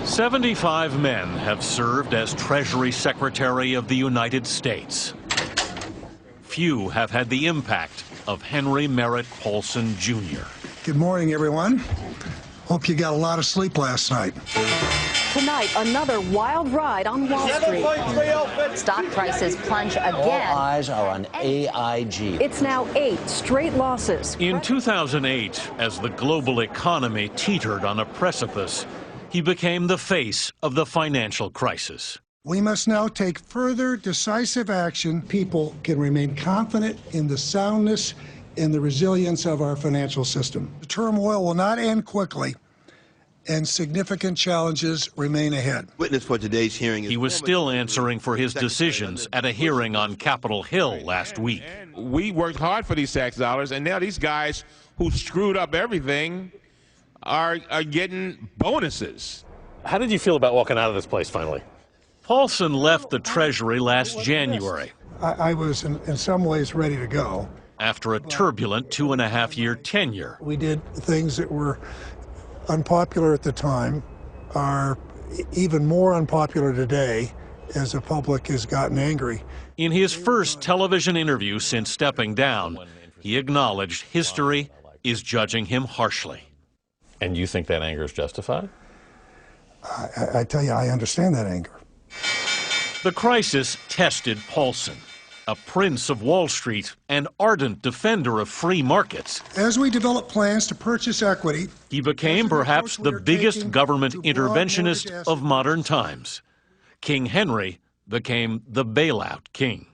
75 men have served as Treasury Secretary of the United States. Few have had the impact of Henry Merritt Paulson, Jr. Good morning, everyone. Hope you got a lot of sleep last night. Tonight, another wild ride on Wall Street. Stock prices plunge again. All eyes are on AIG. It's now 8 straight losses. In 2008, as the global economy teetered on a precipice, he became the face of the financial crisis. We must now take further decisive action. People can remain confident in the soundness and the resilience of our financial system. The turmoil will not end quickly, and significant challenges remain ahead. Witness for today's hearing. He was still answering for his decisions at a hearing on Capitol Hill last week. We worked hard for these tax dollars, and now these guys who screwed up everything are getting bonuses. How did you feel about walking out of this place finally? Paulson left the Treasury last January. I was in some ways ready to go. After a turbulent 2.5-year tenure. We did things that were unpopular at the time, are even more unpopular today as the public has gotten angry. In his first television interview since stepping down, he acknowledged history is judging him harshly. And you think that anger is justified? I tell you, I understand that anger. The crisis tested Paulson, a prince of Wall Street and ardent defender of free markets. As we develop plans to purchase equity, he became perhaps the biggest government interventionist of modern times. King Henry became the bailout king.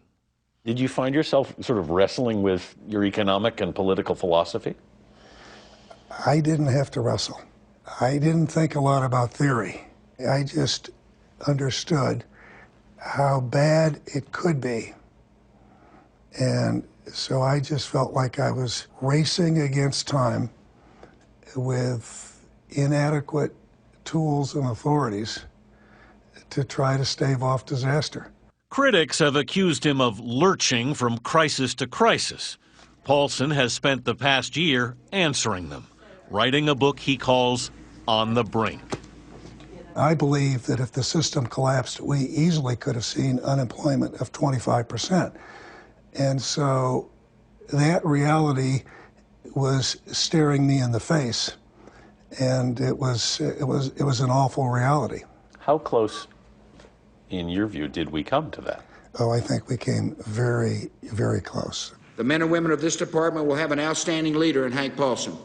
Did you find yourself sort of wrestling with your economic and political philosophy? I didn't have to wrestle. I didn't think a lot about theory. I just understood how bad it could be. And so I just felt like I was racing against time with inadequate tools and authorities to try to stave off disaster. Critics have accused him of lurching from crisis to crisis. Paulson has spent the past year answering them, writing a book he calls On the Brink. I believe that if the system collapsed, we easily could have seen unemployment of 25%. And so that reality was staring me in the face, and it was an awful reality. How close, in your view, did we come to that? Oh, I think we came very, very close. The men and women of this department will have an outstanding leader in Hank Paulson.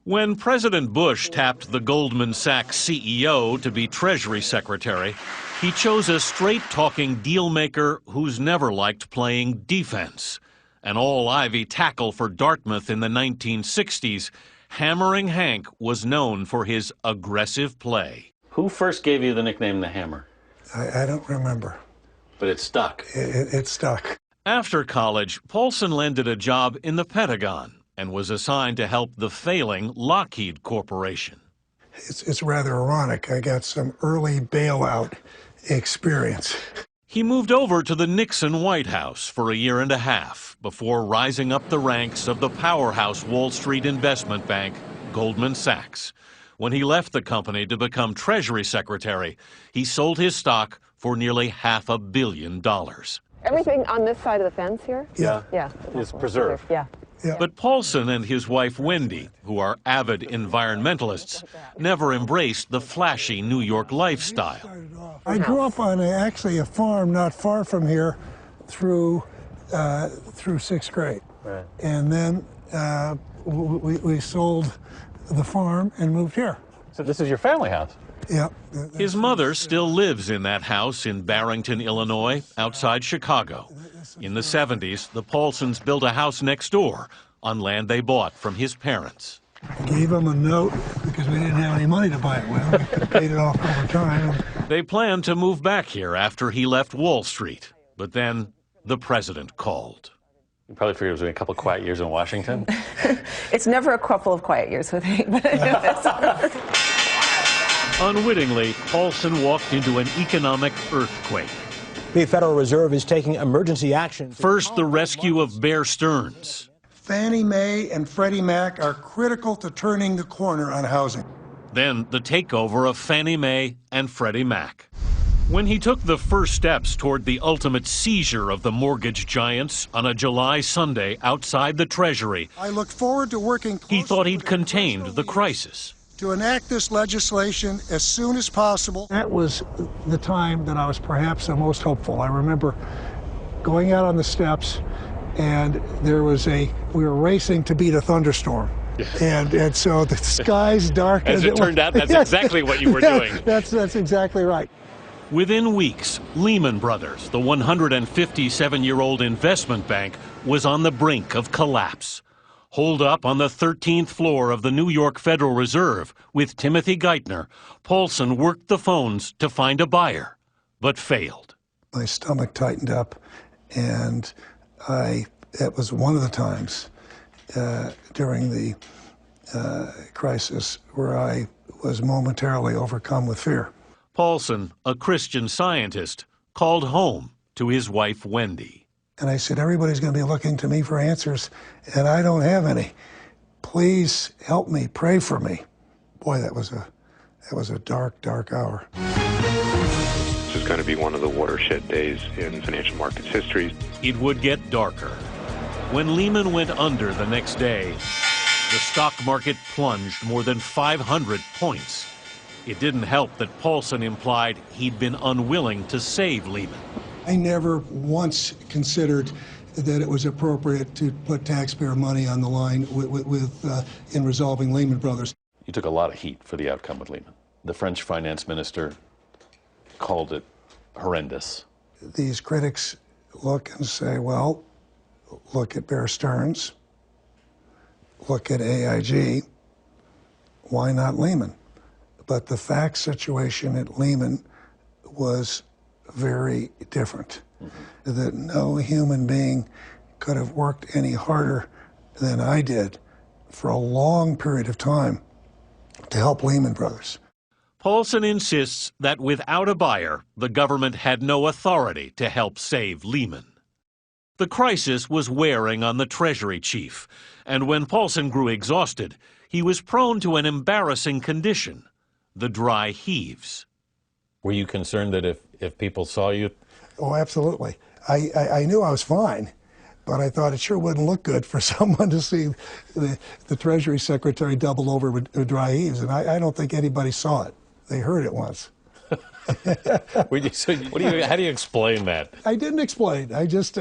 When President Bush tapped the Goldman Sachs CEO to be Treasury Secretary, he chose a straight-talking deal-maker who's never liked playing defense. An all-Ivy tackle for Dartmouth in the 1960s, Hammering Hank was known for his aggressive play. Who first gave you the nickname the Hammer? I don't remember. But it stuck. It stuck. After college, Paulson landed a job in the Pentagon and was assigned to help the failing Lockheed Corporation. It's rather ironic. I got some early bailout experience. He moved over to the Nixon White House for 1.5 years before rising up the ranks of the powerhouse Wall Street investment bank, Goldman Sachs. When he left the company to become Treasury Secretary, he sold his stock for nearly $500 million. Everything on this side of the fence here? Yeah. Is preserved. Yeah. But Paulson and his wife Wendy, who are avid environmentalists, never embraced the flashy New York lifestyle. I grew up on actually a farm not far from here through 6th grade. Right. And then we sold the farm and moved here. So this is your family house? Yeah. His mother still lives in that house in Barrington, Illinois, outside Chicago. In the 70s, the Paulsons built a house next door on land they bought from his parents. I gave him a note because we didn't have any money to buy it with. We paid it off over time. They planned to move back here after he left Wall Street, but then the president called. You probably figured it was a couple of quiet years in Washington. It's never a couple of quiet years with me, but Unwittingly, Paulson walked into an economic earthquake. The Federal Reserve is taking emergency action. First, the rescue of Bear Stearns. Fannie Mae and Freddie Mac are critical to turning the corner on housing. Then the takeover of Fannie Mae and Freddie Mac. When he took the first steps toward the ultimate seizure of the mortgage giants on a July Sunday outside the Treasury, I look forward to working he thought he'd contained the crisis. To enact this legislation as soon as possible. That was the time that I was perhaps the most hopeful. I remember going out on the steps, and we were racing to beat a thunderstorm. And so the skies darkened. As it turned out, that's exactly what you were doing. That's exactly right. Within weeks, Lehman Brothers, the 157-year-old investment bank, was on the brink of collapse. Holed up on the 13th floor of the New York Federal Reserve with Timothy Geithner, Paulson worked the phones to find a buyer, but failed. My stomach tightened up, and it was one of the times during the crisis where I was momentarily overcome with fear. Paulson, a Christian Scientist, called home to his wife, Wendy. And I said, everybody's going to be looking to me for answers, and I don't have any. Please help me, pray for me. Boy, that was a dark, dark hour. This is going to be one of the watershed days in financial markets history. It would get darker. When Lehman went under the next day, the stock market plunged more than 500 points. It didn't help that Paulson implied he'd been unwilling to save Lehman. I never once considered that it was appropriate to put taxpayer money on the line in resolving Lehman Brothers. You took a lot of heat for the outcome with Lehman. The French finance minister called it horrendous. These critics look and say, well, look at Bear Stearns, look at AIG, why not Lehman? But the fact situation at Lehman was very different. That no human being could have worked any harder than I did for a long period of time to help Lehman Brothers. Paulson insists that without a buyer, the government had no authority to help save Lehman. The crisis was wearing on the Treasury chief, and when Paulson grew exhausted, he was prone to an embarrassing condition, the dry heaves. Were you concerned that if people saw you? Oh, absolutely. I knew I was fine, but I thought it sure wouldn't look good for someone to see the Treasury Secretary double over with dry heaves, and I don't think anybody saw it. They heard it once. How do you explain that? I didn't explain. I just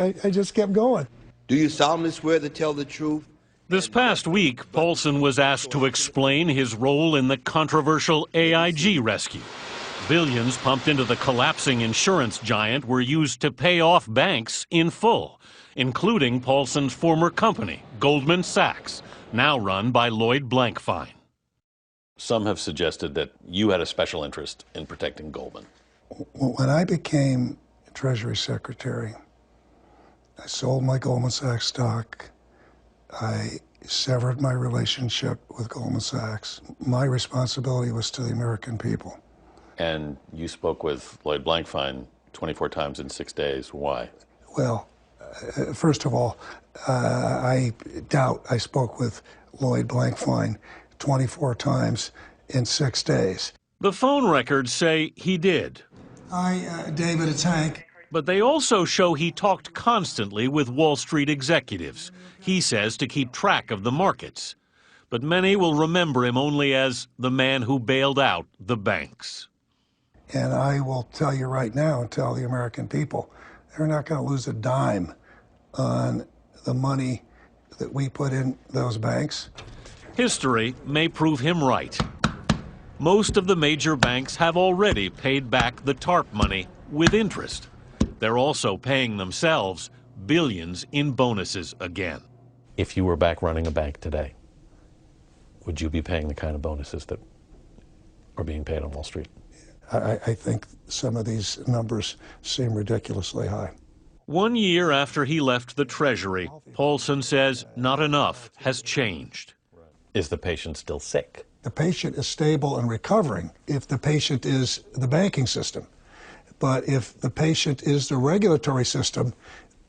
kept going. Do you solemnly swear to tell the truth? This past week, Paulson was asked to explain his role in the controversial AIG rescue. Billions pumped into the collapsing insurance giant were used to pay off banks in full, including Paulson's former company, Goldman Sachs, now run by Lloyd Blankfein. Some have suggested that you had a special interest in protecting Goldman. When I became Treasury Secretary, I sold my Goldman Sachs stock. I severed my relationship with Goldman Sachs. My responsibility was to the American people. And you spoke with Lloyd Blankfein 24 times in 6 days. Why? Well, first of all, I doubt I spoke with Lloyd Blankfein 24 times in 6 days. The phone records say he did. Hi, David, it's Hank. But they also show he talked constantly with Wall Street executives, he says to keep track of the markets. But many will remember him only as the man who bailed out the banks. And I will tell you right now and tell the American people, they're not going to lose a dime on the money that we put in those banks. History may prove him right. Most of the major banks have already paid back the TARP money with interest. They're also paying themselves billions in bonuses again. If you were back running a bank today, would you be paying the kind of bonuses that are being paid on Wall Street? I think some of these numbers seem ridiculously high. 1 year after he left the Treasury, Paulson says not enough has changed. Is the patient still sick? The patient is stable and recovering if the patient is the banking system. But if the patient is the regulatory system,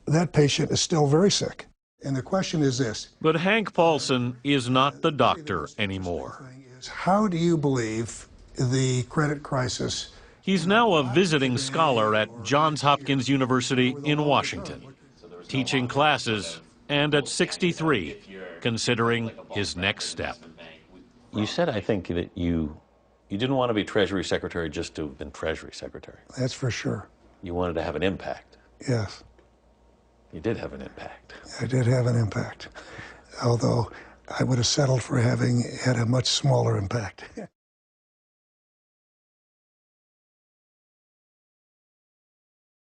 that patient is still very sick. And the question is this. But Hank Paulson is not the doctor anymore. How do you believe the credit crisis? He's now a visiting scholar at Johns Hopkins University in Washington, teaching classes and at 63, considering his next step. You said, I think, that you didn't want to be Treasury Secretary just to have been Treasury Secretary. That's for sure. You wanted to have an impact. Yes. You did have an impact. I did have an impact, although I would have settled for having had a much smaller impact.